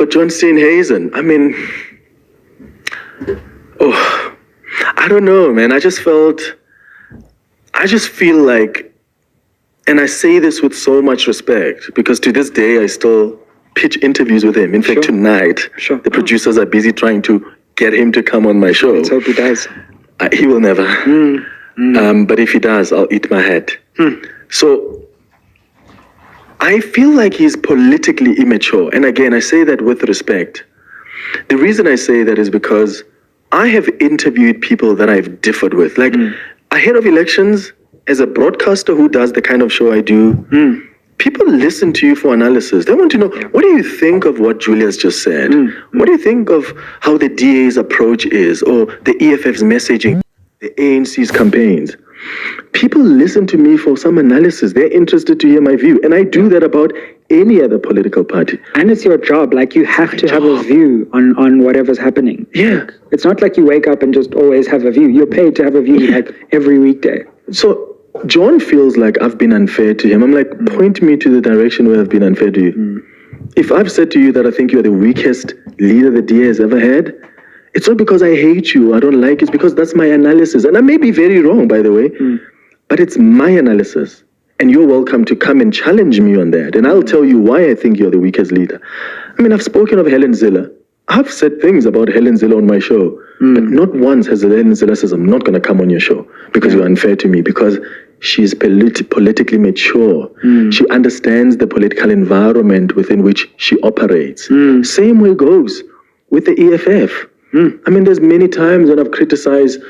But John Steenhuisen, I mean, I don't know, man. I just feel like, and I say this with so much respect, because to this day, I still pitch interviews with him. In fact, tonight, the producers are busy trying to get him to come on my show. Let's hope he does. He will never. But if he does, I'll eat my hat. So I feel like he's politically immature. And again, I say that with respect. The reason I say that is because I have interviewed people that I've differed with. Like, ahead of elections, as a broadcaster who does the kind of show I do, people listen to you for analysis. They want to know, what do you think of what Julia's just said? What do you think of how the DA's approach is, or the EFF's messaging, the ANC's campaigns? People listen to me for some analysis. They're interested to hear my view. And I do that about any other political party. And it's your job. Like, you have to have a view on whatever's happening. Yeah. It's not like you wake up and just always have a view. You're paid to have a view like every weekday. So John feels like I've been unfair to him. I'm like, point me to the direction where I've been unfair to you. If I've said to you that I think you're the weakest leader the DA has ever had, it's not because I hate you, I don't like it, it's because that's my analysis. And I may be very wrong, by the way, but it's my analysis. And you're welcome to come and challenge me on that. And I'll tell you why I think you're the weakest leader. I mean, I've spoken of Helen Zille. I've said things about Helen Zille on my show, but not once has Helen Zille said, I'm not going to come on your show because you're unfair to me, because she's politically mature. She understands the political environment within which she operates. Same way goes with the EFF. I mean, there's many times when I've criticized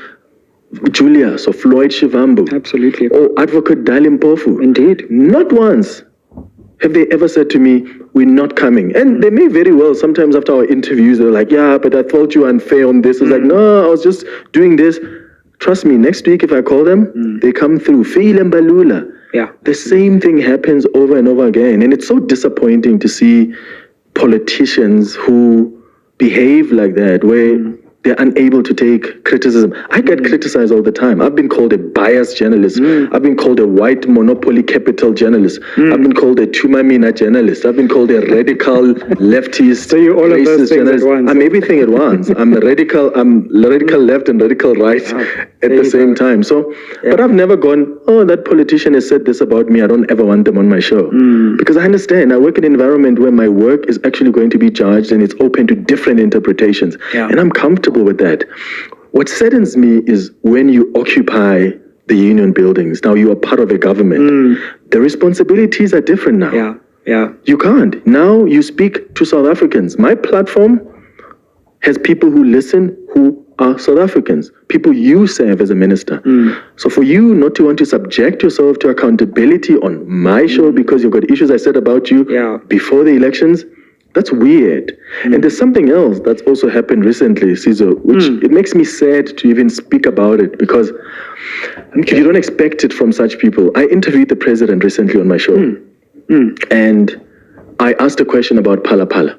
Julia, so Floyd Shivambu. Absolutely. Or Advocate Dalim Mpofu. Indeed. Not once have they ever said to me, we're not coming. And they may very well, sometimes after our interviews, they're like, yeah, but I thought you were unfair on this. I was like, no, I was just doing this. Trust me, next week if I call them, they come through. Feil and Balula. Yeah. The same thing happens over and over again. And it's so disappointing to see politicians who behave like that, where they're unable to take criticism. I get criticized all the time. I've been called a biased journalist. I've been called a white monopoly capital journalist. I've been called a Tumamina journalist. I've been called a radical leftist, so you're all of those things journalist. At once. I'm everything at once. I'm radical left and radical right at the same time. So, but I've never gone, oh, that politician has said this about me, I don't ever want them on my show. Because I understand, I work in an environment where my work is actually going to be judged and it's open to different interpretations. And I'm comfortable with that. What saddens me is when you occupy the union buildings. Now you are part of a government. The responsibilities are different now. You can't. Now you speak to South Africans. My platform has people who listen who are South Africans, people you serve as a minister. So for you not to want to subject yourself to accountability on my show because you've got issues I said about you before the elections, that's weird. And there's something else that's also happened recently, Sizo, which it makes me sad to even speak about it, because you don't expect it from such people. I interviewed the president recently on my show, and I asked a question about Phala Phala.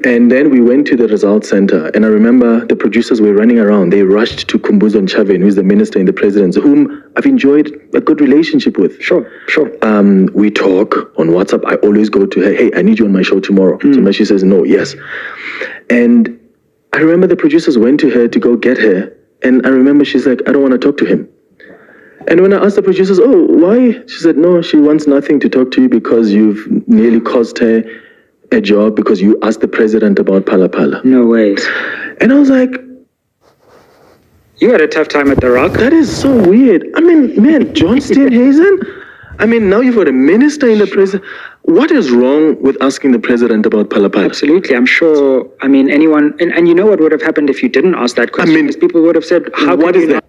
And then we went to the results center, and I remember the producers were running around. They rushed to Kumbuzo Nchaven, who's the minister in the presidency, whom I've enjoyed a good relationship with. Sure. We talk on WhatsApp. I always go to her, hey, I need you on my show tomorrow. So she says, no, yes. And I remember the producers went to her to go get her, and I remember she's like, I don't want to talk to him. And when I asked the producers, oh, why? She said, no, she wants nothing to talk to you because you've nearly cost her a job because you asked the president about Phala Phala. No ways. And I was like, you had a tough time at The Rock. That is so weird. I mean, man, John Steenhuisen? I mean, now you've got a minister in the president. What is wrong with asking the president about Phala Phala? Absolutely. I'm sure, I mean, anyone, and you know what would have happened if you didn't ask that question? I mean, is people would have said, how what could is you that? not